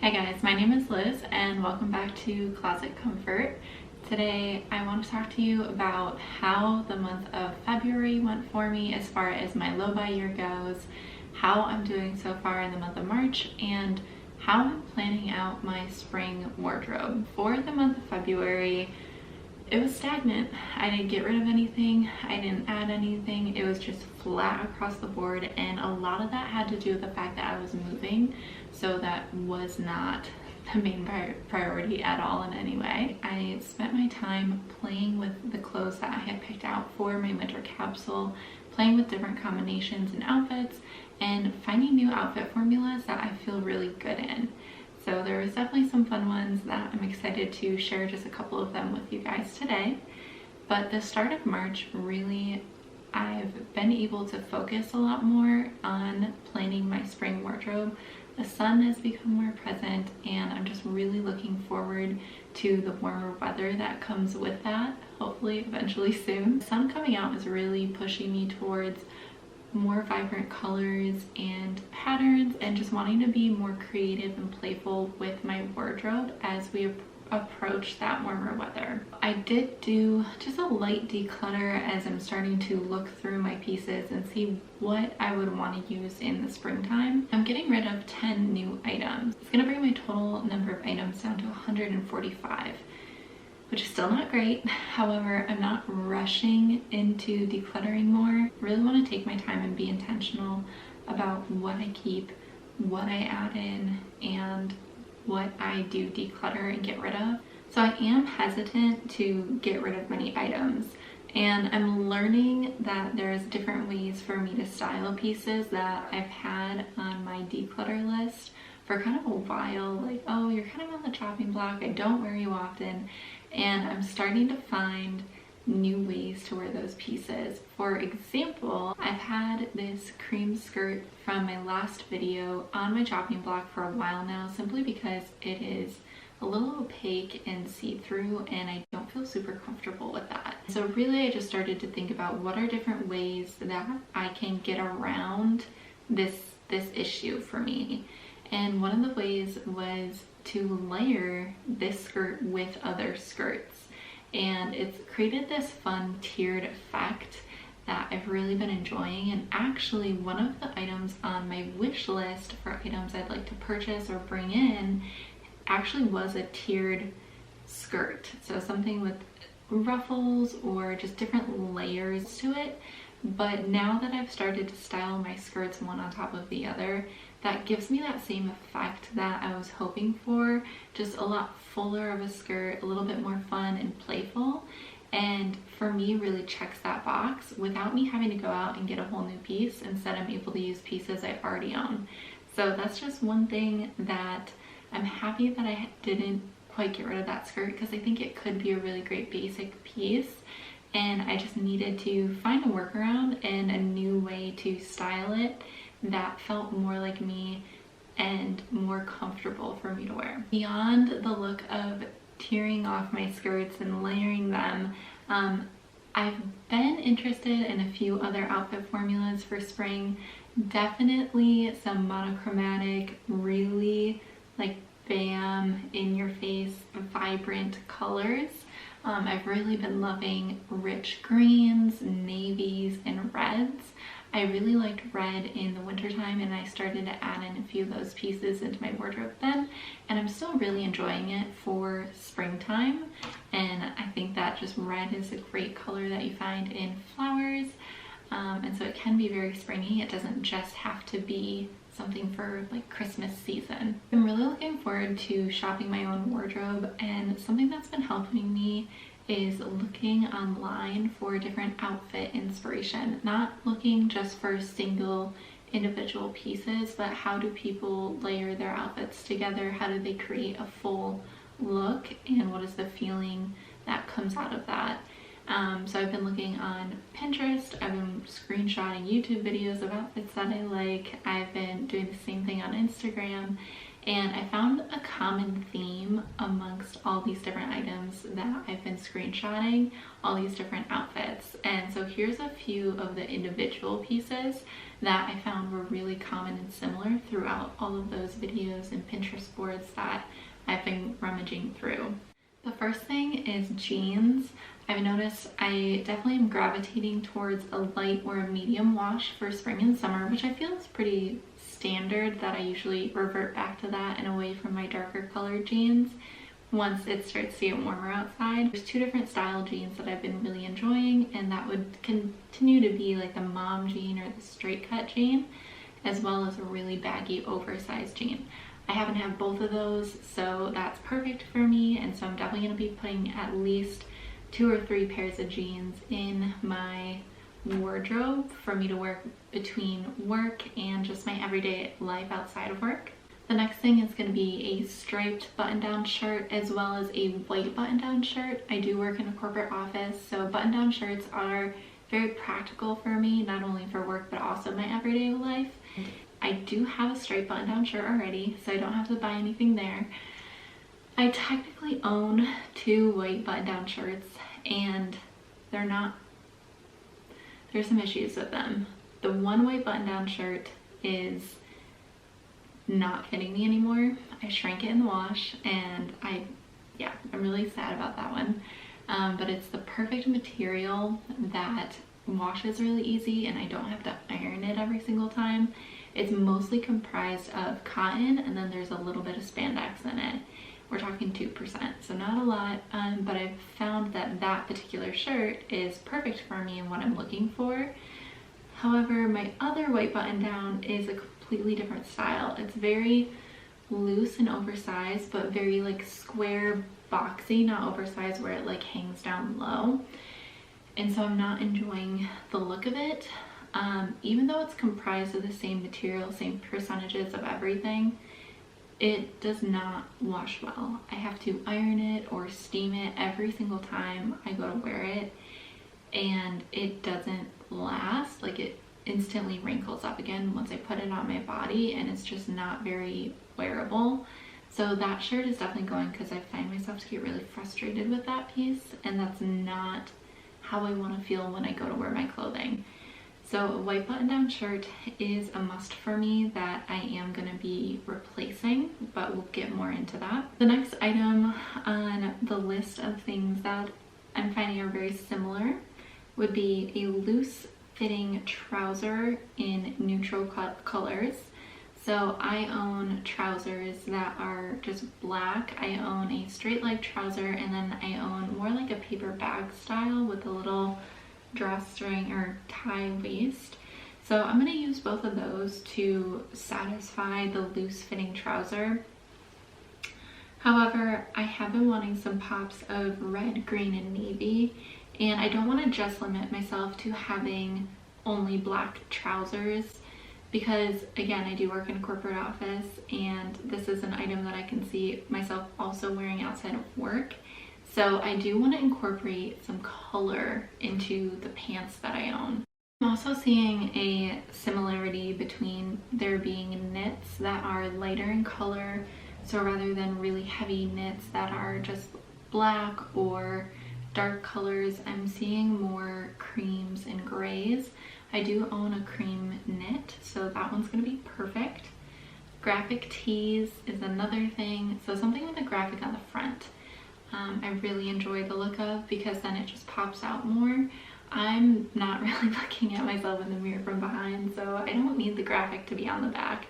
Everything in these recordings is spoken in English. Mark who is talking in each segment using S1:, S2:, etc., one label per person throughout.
S1: Hey guys, my name is Liz and welcome back to Closet Comfort. Today I want to talk to you about how the month of February went for me as far as my low buy year goes, how I'm doing so far in the month of March, and how I'm planning out my spring wardrobe. For the month of February, it was stagnant. I didn't get rid of anything, I didn't add anything, it was just flat across the board, and a lot of that had to do with the fact that I was moving, so that was not the main priority at all in any way. I spent my time playing with the clothes that I had picked out for my winter capsule, playing with different combinations and outfits, and finding new outfit formulas that I feel really good in. So there was definitely some fun ones that I'm excited to share just a couple of them with you guys today. But the start of March, really, I've been able to focus a lot more on planning my spring wardrobe. The sun has become more present and I'm just really looking forward to the warmer weather that comes with that, hopefully eventually soon. The sun coming out is really pushing me towards more vibrant colors and patterns and just wanting to be more creative and playful with my wardrobe as we approach that warmer weather. I did do just a light declutter as I'm starting to look through my pieces and see what I would want to use in the springtime. I'm getting rid of 10 new items. It's going to bring my total number of items down to 145. Which is still not great. However, I'm not rushing into decluttering more. I really want to take my time and be intentional about what I keep, what I add in, and what I do declutter and get rid of. So I am hesitant to get rid of many items, and I'm learning that there's different ways for me to style pieces that I've had on my declutter list for kind of a while. Like, oh, you're kind of on the chopping block, I don't wear you often. And I'm starting to find new ways to wear those pieces. For example, I've had this cream skirt from my last video on my chopping block for a while now, simply because it is a little opaque and see-through and I don't feel super comfortable with that. So really I just started to think about what are different ways that I can get around this issue for me. And one of the ways was to layer this skirt with other skirts, and it's created this fun tiered effect that I've really been enjoying. And actually one of the items on my wish list for items I'd like to purchase or bring in actually was a tiered skirt, so something with ruffles or just different layers to it. But now that I've started to style my skirts one on top of the other, that gives me that same effect that I was hoping for, just a lot fuller of a skirt, a little bit more fun and playful, and for me really checks that box without me having to go out and get a whole new piece. Instead, I'm able to use pieces I already own. So that's just one thing that I'm happy that I didn't quite get rid of that skirt, because I think it could be a really great basic piece, and I just needed to find a workaround and a new way to style it that felt more like me and more comfortable for me to wear. Beyond the look of tearing off my skirts and layering them, I've been interested in a few other outfit formulas for spring. Definitely some monochromatic, really like bam, in your face, vibrant colors. I've really been loving rich greens, navies, and reds. I really liked red in the wintertime and I started to add in a few of those pieces into my wardrobe then, and I'm still really enjoying it for springtime. And I think that just red is a great color that you find in flowers, and so it can be very springy. It doesn't just have to be something for like Christmas season. I'm really looking forward to shopping my own wardrobe, and something that's been helping me is looking online for different outfit inspiration. Not looking just for single individual pieces, but how do people layer their outfits together? How do they create a full look, and what is the feeling that comes out of that? So I've been looking on Pinterest, I've been screenshotting YouTube videos of outfits that I like, I've been doing the same thing on Instagram, And I found a common theme amongst all these different items that I've been screenshotting, all these different outfits. And so here's a few of the individual pieces that I found were really common and similar throughout all of those videos and Pinterest boards that I've been rummaging through. The first thing is jeans. I've noticed I definitely am gravitating towards a light or a medium wash for spring and summer, which I feel is pretty standard, that I usually revert back to that and away from my darker colored jeans once it starts to get warmer outside. There's two different style jeans that I've been really enjoying, and that would continue to be like the mom jean or the straight cut jean, as well as a really baggy oversized jean. I happen to have both of those, so that's perfect for me, and so I'm definitely going to be putting at least 2 or 3 pairs of jeans in my wardrobe for me to wear between work and just my everyday life outside of work. The next thing is going to be a striped button-down shirt as well as a white button-down shirt. I do work in a corporate office, so button-down shirts are very practical for me, not only for work but also my everyday life. I do have a striped button-down shirt already, so I don't have to buy anything there. I technically own 2 white button-down shirts, and there's some issues with them. The one white button-down shirt is not fitting me anymore. I shrank it in the wash, and I'm really sad about that one. But it's the perfect material that washes really easy, and I don't have to iron it every single time. It's mostly comprised of cotton, and then there's a little bit of spandex in it. We're talking 2%, so not a lot, but I've found that that particular shirt is perfect for me and what I'm looking for. However, my other white button down is a completely different style. It's very loose and oversized, but very like square, boxy, not oversized where it like hangs down low. And so I'm not enjoying the look of it. Even though it's comprised of the same material, same percentages of everything, it does not wash well. I have to iron it or steam it every single time I go to wear it, and it doesn't last. Like, it instantly wrinkles up again once I put it on my body, and it's just not very wearable. So that shirt is definitely going, because I find myself to get really frustrated with that piece, and that's not how I want to feel when I go to wear my clothing. So a white button-down shirt is a must for me that I am going to be replacing, but we'll get more into that. The next item on the list of things that I'm finding are very similar would be a loose fitting trouser in neutral colors. So I own trousers that are just black. I own a straight leg trouser, and then I own more like a paper bag style with a little drawstring or tie waist. So I'm going to use both of those to satisfy the loose fitting trouser. However, I have been wanting some pops of red, green, and navy, and I don't want to just limit myself to having only black trousers, because again, I do work in a corporate office, and this is an item that I can see myself also wearing outside of work. So I do want to incorporate some color into the pants that I own. I'm also seeing a similarity between there being knits that are lighter in color. So rather than really heavy knits that are just black or dark colors, I'm seeing more creams and grays. I do own a cream knit, so that one's going to be perfect. Graphic tees is another thing. So something with a graphic on the front. I really enjoy the look of, because then it just pops out more. I'm not really looking at myself in the mirror from behind, so I don't need the graphic to be on the back.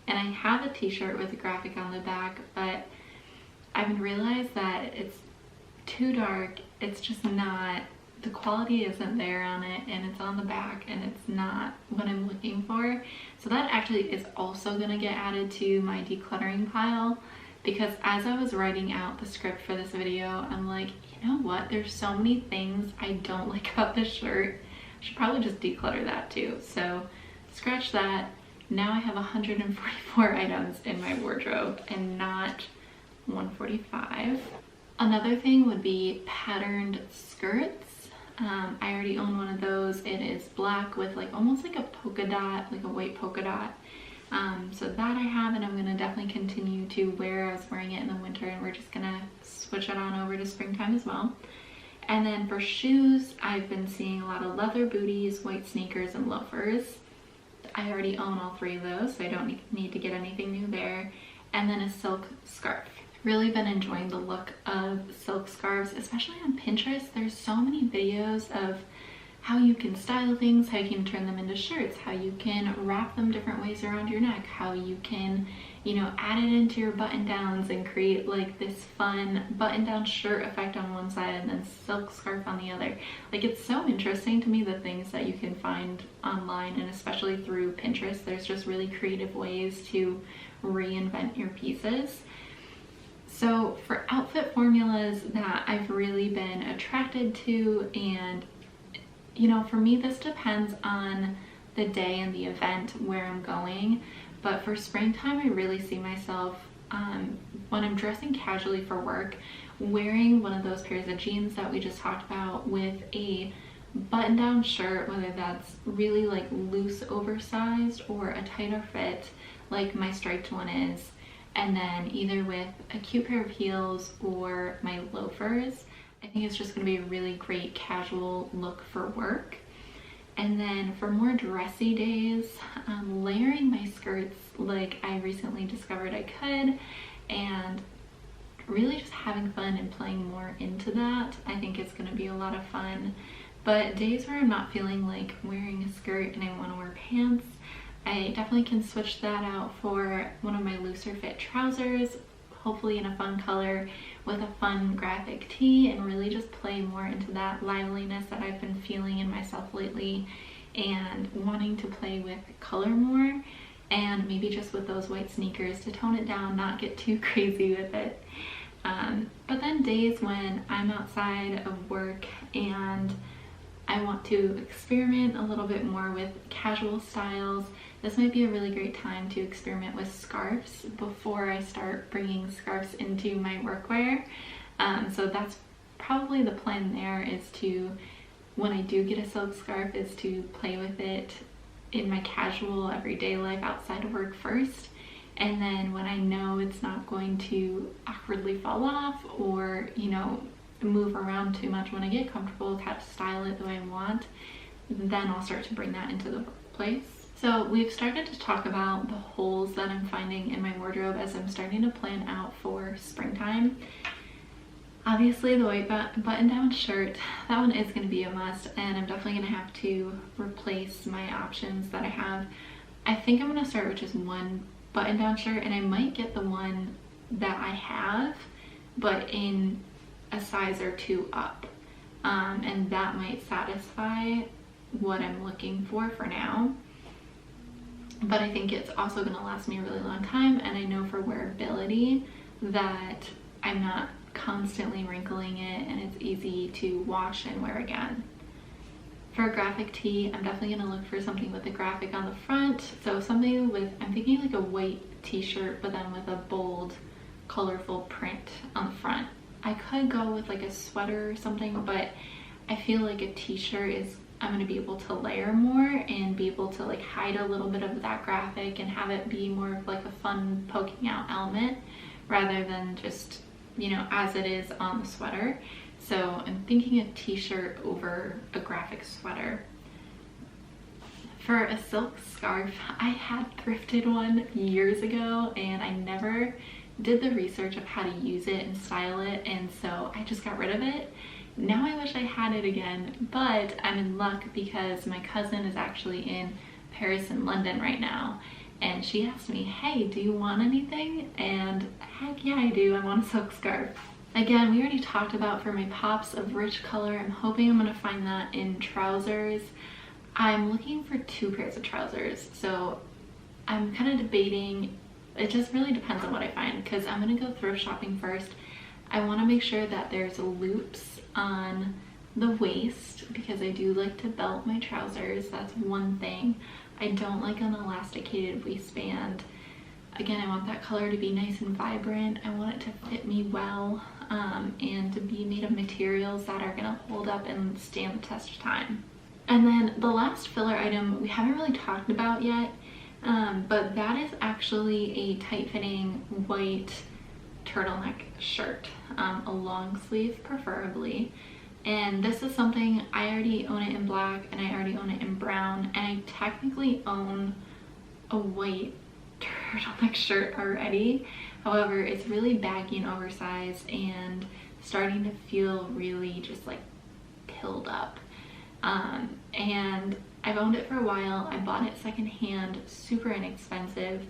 S1: And I have a t-shirt with a graphic on the back, but I've realized that it's too dark. It's just not, the quality isn't there on it, and it's on the back, and it's not what I'm looking for. So that actually is also going to get added to my decluttering pile, because as I was writing out the script for this video, I'm like, you know what? There's so many things I don't like about this shirt. I should probably just declutter that too. So scratch that. Now I have 144 items in my wardrobe and not 145. Another thing would be patterned skirts. I already own one of those. It is black with like almost like a polka dot, like a white polka dot So that I have, and I'm gonna definitely continue to wear. I was wearing it in the winter, and we're just gonna switch it on over to springtime as well. And then for shoes, I've been seeing a lot of leather booties, white sneakers, and loafers. I already own all three of those, so I don't need to get anything new there. And then a silk scarf. Really been enjoying the look of silk scarves, especially on Pinterest. There's so many videos of how you can style things, how you can turn them into shirts, how you can wrap them different ways around your neck, how you can, add it into your button downs and create like this fun button down shirt effect on one side and then silk scarf on the other. Like, it's so interesting to me, the things that you can find online, and especially through Pinterest. There's just really creative ways to reinvent your pieces. So for outfit formulas that I've really been attracted to, and for me, this depends on the day and the event where I'm going. But for springtime, I really see myself, when I'm dressing casually for work, wearing one of those pairs of jeans that we just talked about with a button-down shirt, whether that's really like loose oversized or a tighter fit like my striped one is, and then either with a cute pair of heels or my loafers. I think it's just going to be a really great casual look for work. And then for more dressy days, layering my skirts like I recently discovered I could, and really just having fun and playing more into that. I think it's going to be a lot of fun. But days where I'm not feeling like wearing a skirt and I want to wear pants, I definitely can switch that out for one of my looser fit trousers, hopefully in a fun color, with a fun graphic tee, and really just play more into that liveliness that I've been feeling in myself lately and wanting to play with color more, and maybe just with those white sneakers to tone it down, not get too crazy with it. But then days when I'm outside of work and I want to experiment a little bit more with casual styles, this might be a really great time to experiment with scarves before I start bringing scarves into my workwear. So that's probably the plan there, is to, when I do get a silk scarf, is to play with it in my casual everyday life outside of work first. And then when I know it's not going to awkwardly fall off or, move around too much when I get comfortable with how to style it the way I want, then I'll start to bring that into the workplace. So we've started to talk about the holes that I'm finding in my wardrobe as I'm starting to plan out for springtime. Obviously the white button-down shirt, that one is going to be a must, and I'm definitely going to have to replace my options that I have. I think I'm going to start with just one button-down shirt, and I might get the one that I have, but in a size or two up, and that might satisfy what I'm looking for now. But I think it's also going to last me a really long time, and I know for wearability that I'm not constantly wrinkling it, and it's easy to wash and wear again. For a graphic tee, I'm definitely going to look for something with a graphic on the front. So something with, I'm thinking like a white t-shirt, but then with a bold, colorful print on the front. I could go with like a sweater or something, but I feel like a t-shirt is, I'm going to be able to layer more and be able to like hide a little bit of that graphic and have it be more of like a fun poking out element rather than just, as it is on the sweater. So I'm thinking a t-shirt over a graphic sweater. For a silk scarf, I had thrifted one years ago and I never did the research of how to use it and style it, and so I just got rid of it. Now I wish I had it again, but I'm in luck because my cousin is actually in Paris and London right now, and she asked me, hey, do you want anything? And heck yeah, I do. I want a silk scarf. Again, we already talked about for my pops of rich color. I'm hoping I'm going to find that in trousers. I'm looking for 2 pairs of trousers, so I'm kind of debating. It just really depends on what I find, because I'm going to go thrift shopping first. I want to make sure that there's loops on the waist because I do like to belt my trousers. That's one thing. I don't like an elasticated waistband. Again, I want that color to be nice and vibrant. I want it to fit me well, and to be made of materials that are going to hold up and stand the test of time. And then the last filler item we haven't really talked about yet, But that is actually a tight-fitting white turtleneck shirt, a long sleeve preferably. And this is something, I already own it in black and I already own it in brown, and I technically own a white turtleneck shirt already. However, it's really baggy and oversized and starting to feel really just like pilled up. And I've owned it for a while. I bought it secondhand, super inexpensive,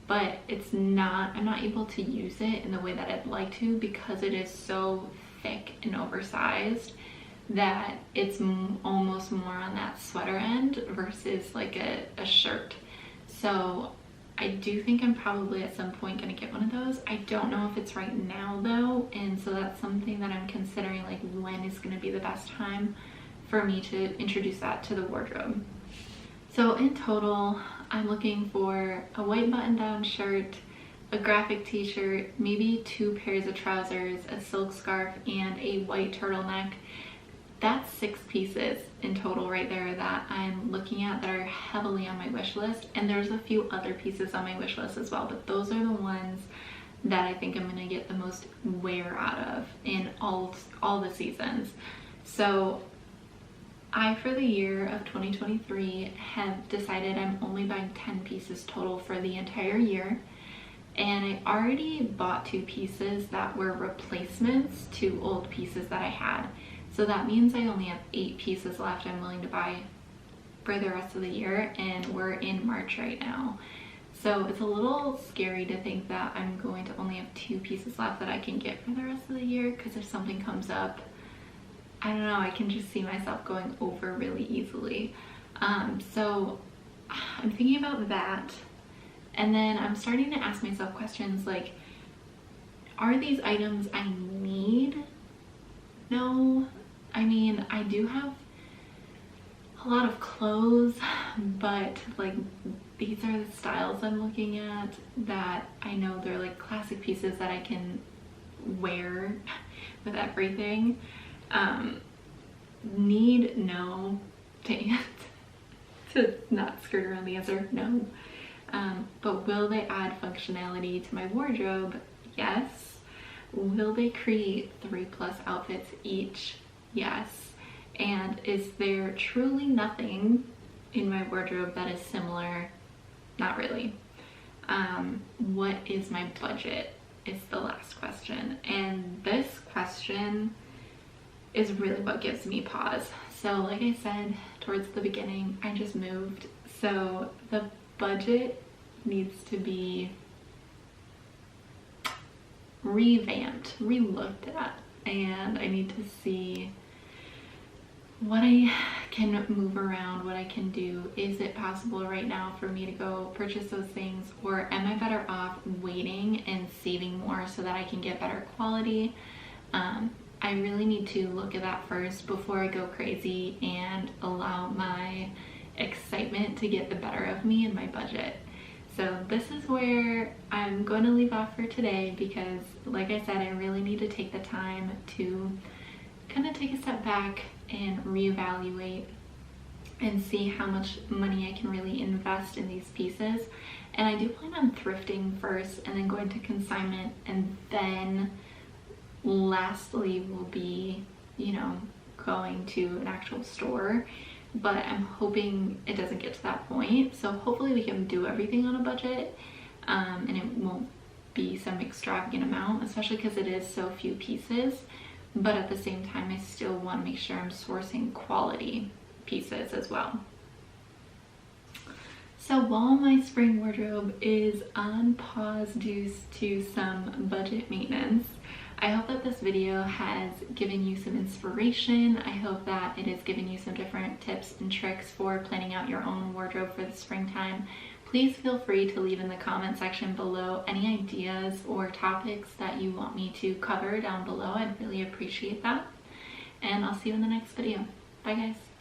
S1: but I'm not able to use it in the way that I'd like to because it is so thick and oversized that it's almost more on that sweater end versus like a shirt. So I do think I'm probably at some point gonna get one of those. I don't know if it's right now though, and so that's something that I'm considering, like when is gonna be the best time for me to introduce that to the wardrobe. So in total, I'm looking for a white button-down shirt, a graphic t-shirt, maybe 2 pairs of trousers, a silk scarf, and a white turtleneck. That's 6 pieces in total right there that I'm looking at that are heavily on my wish list. And there's a few other pieces on my wish list as well, but those are the ones that I think I'm gonna get the most wear out of in all the seasons. So I, for the year of 2023, have decided I'm only buying 10 pieces total for the entire year. And I already bought 2 pieces that were replacements to old pieces that I had. So that means I only have 8 pieces left I'm willing to buy for the rest of the year, and we're in March right now. So it's a little scary to think that I'm going to only have 2 pieces left that I can get for the rest of the year, because if something comes up, I don't know, I can just see myself going over really easily. So I'm thinking about that. And then I'm starting to ask myself questions like, are these items I need? No. I mean, I do have a lot of clothes, but like these are the styles I'm looking at that I know they're like classic pieces that I can wear with everything. Need, no. To not skirt around the answer, no. But will they add functionality to my wardrobe? Yes. Will they create 3+ outfits each? Yes. And is there truly nothing in my wardrobe that is similar? Not really. What is my budget is the last question. And this question is really what gives me pause. So like I said towards the beginning, I just moved. So the budget needs to be revamped, re-looked at, and I need to see what I can move around, what I can do. Is it possible right now for me to go purchase those things, or am I better off waiting and saving more so that I can get better quality? I really need to look at that first before I go crazy and allow my excitement to get the better of me and my budget. So this is where I'm going to leave off for today, because like I said, I really need to take the time to kind of take a step back and reevaluate and see how much money I can really invest in these pieces. And I do plan on thrifting first and then going to consignment, and then lastly will be, you know, going to an actual store. But I'm hoping it doesn't get to that point. So hopefully we can do everything on a budget, and it won't be some extravagant amount, especially because it is so few pieces. But at the same time, I still want to make sure I'm sourcing quality pieces as well. So while my spring wardrobe is on pause due to some budget maintenance, I hope that this video has given you some inspiration. I hope that it has given you some different tips and tricks for planning out your own wardrobe for the springtime. Please feel free to leave in the comment section below any ideas or topics that you want me to cover down below. I'd really appreciate that. And I'll see you in the next video. Bye guys.